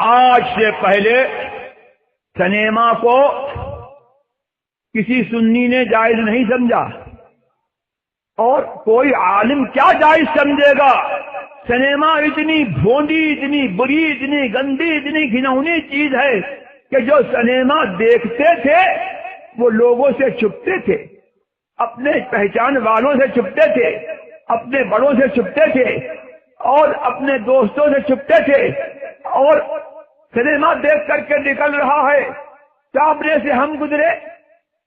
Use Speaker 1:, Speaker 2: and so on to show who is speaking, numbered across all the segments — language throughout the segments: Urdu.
Speaker 1: آج سے پہلے سنیما کو کسی سنی نے جائز نہیں سمجھا، اور کوئی عالم کیا جائز سمجھے گا؟ سنیما اتنی بھونڈی، اتنی بری، اتنی گندی، اتنی گھناؤنی چیز ہے کہ جو سنیما دیکھتے تھے وہ لوگوں سے چھپتے تھے، اپنے پہچان والوں سے چھپتے تھے، اپنے بڑوں سے چھپتے تھے، اور اپنے دوستوں سے چھپتے تھے، اور سنیما دیکھ کر کے نکل رہا ہے، سامنے سے ہم گزرے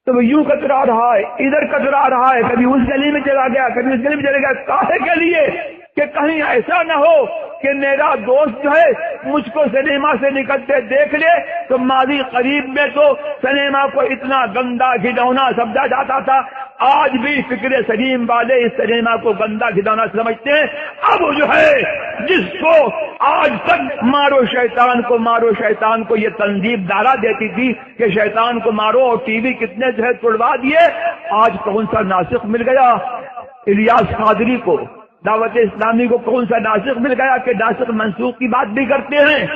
Speaker 1: تو وہ یوں کترا رہا ہے، ادھر کترا رہا ہے، کبھی اس گلی میں چلا گیا، کبھی اس گلی میں چلا گیا، کاہے کے لیے؟ کہ کہیں ایسا نہ ہو کہ میرا دوست جو ہے مجھ کو سنیما سے نکلتے دیکھ لے تو ماضی قریب میں تو سنیما کو اتنا گندا گھناؤنا سمجھا جاتا تھا، آج بھی فکر سلیم والے اس سنیما کو گندا گھناؤنا سمجھتے ہیں۔ اب جو ہے جس کو آج تک مارو شیطان کو مارو شیطان کو یہ تنظیم دارا دیتی تھی کہ شیطان کو مارو، اور ٹی وی کتنے جو ہے توڑوا دیے، آج کون سا ناسخ مل گیا؟ الیاس قادری کو، دعوت اسلامی کو کون سا ناسخ مل گیا کہ ناسخ منسوخ کی بات بھی کرتے ہیں؟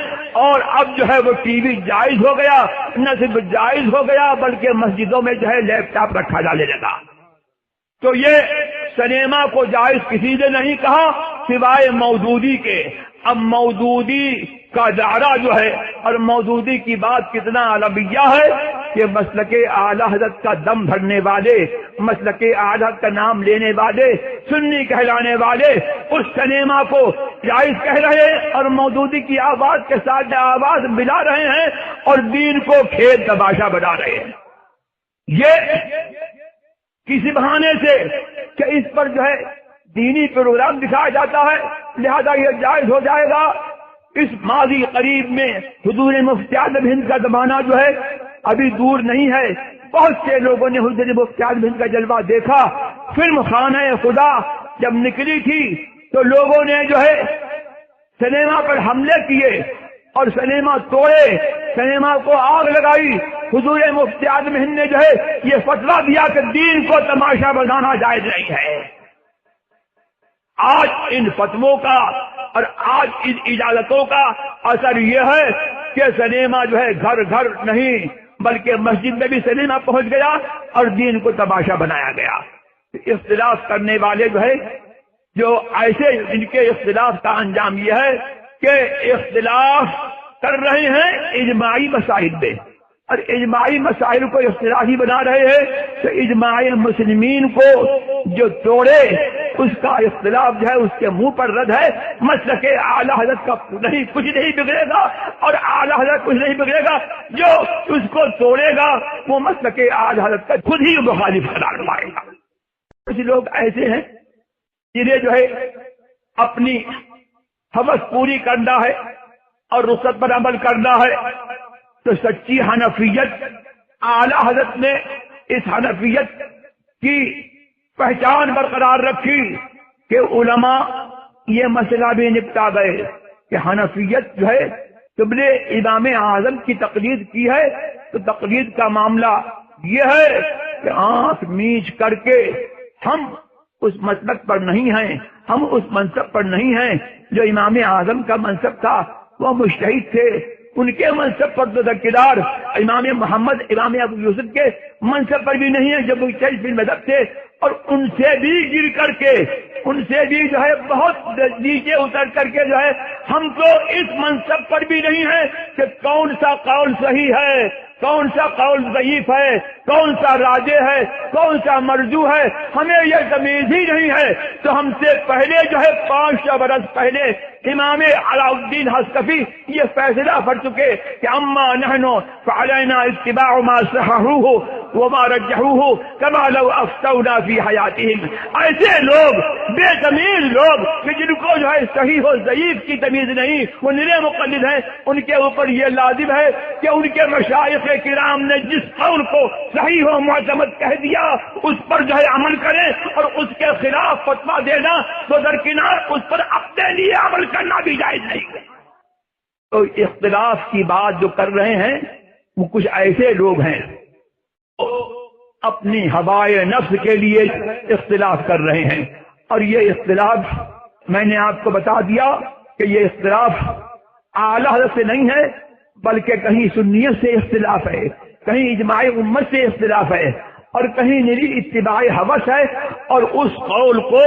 Speaker 1: اور اب جو ہے وہ ٹی وی جائز ہو گیا، نہ صرف جائز ہو گیا بلکہ مسجدوں میں جو ہے لیپ ٹاپ رکھا جانے لگا۔ تو یہ سنیما کو جائز کسی نے نہیں کہا سوائے مودودی کے۔ اب مودودی کا دائرہ جو ہے اور مودودی کی بات کتنا عالمیہ ہے کہ مسلک اعلی حضرت کا دم بھرنے والے، مسلک اعلی حضرت کا نام لینے والے، سنی کہلانے والے اس سنیما کو جائز کہہ رہے ہیں اور مودودی کی آواز کے ساتھ آواز ملا رہے ہیں اور دین کو کھیل تماشا بنا رہے ہیں۔ یہ کسی بہانے سے کہ اس پر جو ہے دینی پروگرام دکھایا جاتا ہے لہذا یہ جائز ہو جائے گا۔ اس ماضی قریب میں حضور مفتی اعظم ہند کا زمانہ جو ہے ابھی دور نہیں ہے، بہت سے لوگوں نے حضور مفتی اعظم ہند کا جلوہ دیکھا۔ فلم خانہ خدا جب نکلی تھی تو لوگوں نے جو ہے سنیما پر حملے کیے اور سنیما توڑے، سنیما کو آگ لگائی۔ حضور مفتی اعظم ہند نے جو ہے یہ فتویٰ دیا کہ دین کو تماشا بنانا جائز نہیں ہے۔ آج ان فتووں کا اور آج ان اجازتوں کا اثر یہ ہے کہ سنیما جو ہے گھر گھر نہیں بلکہ مسجد میں بھی سنیما پہنچ گیا اور دین کو تماشا بنایا گیا۔ اختلاف کرنے والے جو ہے جو ایسے ان کے اختلاف کا انجام یہ ہے کہ اختلاف کر رہے ہیں اجماعی مسائل میں، اور اجماعی مسائل کو اختلافی بنا رہے ہیں تو اجماع مسلمین کو جو توڑے اس کا اختلاف جو ہے اس کے منہ پر رد ہے۔ مسلک اعلی حضرت کا نہیں کچھ نہیں بگڑے گا اور اعلی حضرت کچھ نہیں بگڑے گا، جو اس کو توڑے گا وہ مسلک اعلی حضرت کا خود ہی مخالف قرار پائے گا۔ کچھ لوگ ایسے ہیں جنہیں جو ہے اپنی حوث پوری کرنا ہے اور رخصت پر عمل کرنا ہے، تو سچی حنفیت اعلی حضرت نے اس حنفیت کی پہچان برقرار رکھی کہ علماء یہ مسئلہ بھی نپٹا گئے کہ حنفیت جو ہے تم نے امام اعظم کی تقلید کی ہے تو تقلید کا معاملہ یہ ہے کہ آنکھ میچ کر کے ہم اس مسلک پر نہیں ہیں، ہم اس منصب پر نہیں ہیں جو امام اعظم کا منصب تھا، وہ مجتہد تھے، ان کے منصب پر تو درکدار امام محمد امام ابو یوسف کے منصب پر بھی نہیں ہے جو مجتہد فی المذہب تھے، اور ان سے بھی گر کر کے ان سے بھی جو ہے بہت نیچے اتر کر کے جو ہے ہم تو اس منصب پر بھی نہیں ہے کہ کون سا قول صحیح ہے، کون سا قول ضعیف ہے، کون سا راجح ہے، کون سا مرجوح ہے، ہمیں یہ تمیز ہی نہیں ہے۔ تو ہم سے پہلے جو ہے 500 برس پہلے امام علاء الدین حصکفی یہ فیصلہ کر چکے کہ اما نحن فعلینا اتباع ما صححوه وما رجحوه كما لو افتونا فی حیاتهم۔ ایسے لوگ بے تمیز لوگ کہ جن کو جو ہے صحیح و ضعیف کی تمیز نہیں، وہ نرے مقلد ہیں، ان کے اوپر یہ لازم ہے کہ ان کے مشائخ کرام نے جس قول کو صحیح و معتمد کہہ دیا اس پر جو ہے عمل کریں، اور اس کے خلاف فتویٰ دینا تو درکنار اس پر اپنے لیے عمل کرنا بھی جائز نہیں ہے۔ تو اختلاف کی بات جو کر رہے ہیں وہ کچھ ایسے لوگ ہیں اپنی ہوائے نفس کے لیے اختلاف کر رہے ہیں، اور یہ اختلاف میں نے آپ کو بتا دیا کہ یہ اختلاف اعلی حضرت سے نہیں ہے، بلکہ کہیں سنیت سے اختلاف ہے، کہیں اجماع امت سے اختلاف ہے، اور کہیں نری اتباع ہوس ہے، اور اس قول کو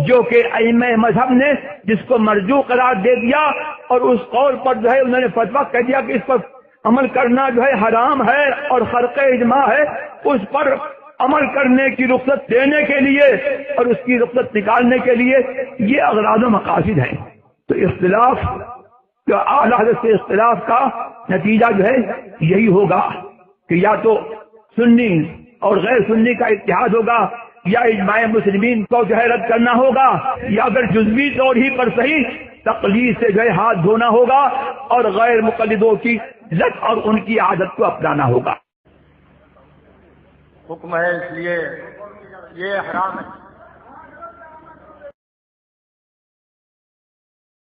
Speaker 1: جو کہ ائمہ مذہب نے جس کو مرجو قرار دے دیا، اور اس قول پر جو ہے انہوں نے فتویٰ کہہ دیا کہ اس پر عمل کرنا جو ہے حرام ہے اور خرق اجماع ہے، اس پر عمل کرنے کی رخصت دینے کے لیے اور اس کی رخصت نکالنے کے لیے یہ اغراض و مقاصد ہیں۔ تو اختلاف جو اعلی حضرت سے اختلاف کا نتیجہ جو ہے یہی ہوگا کہ یا تو سنی اور غیر سنی کا اتحاد ہوگا، یا اجماع مسلمین کو جو ہے رد کرنا ہوگا، یا اگر جزوی طور ہی پر صحیح تقلید سے جو ہے ہاتھ دھونا ہوگا اور غیر مقلدوں کی لت اور ان کی عادت کو اپنانا ہوگا۔
Speaker 2: حکم ہے اس لیے یہ حرام ہے۔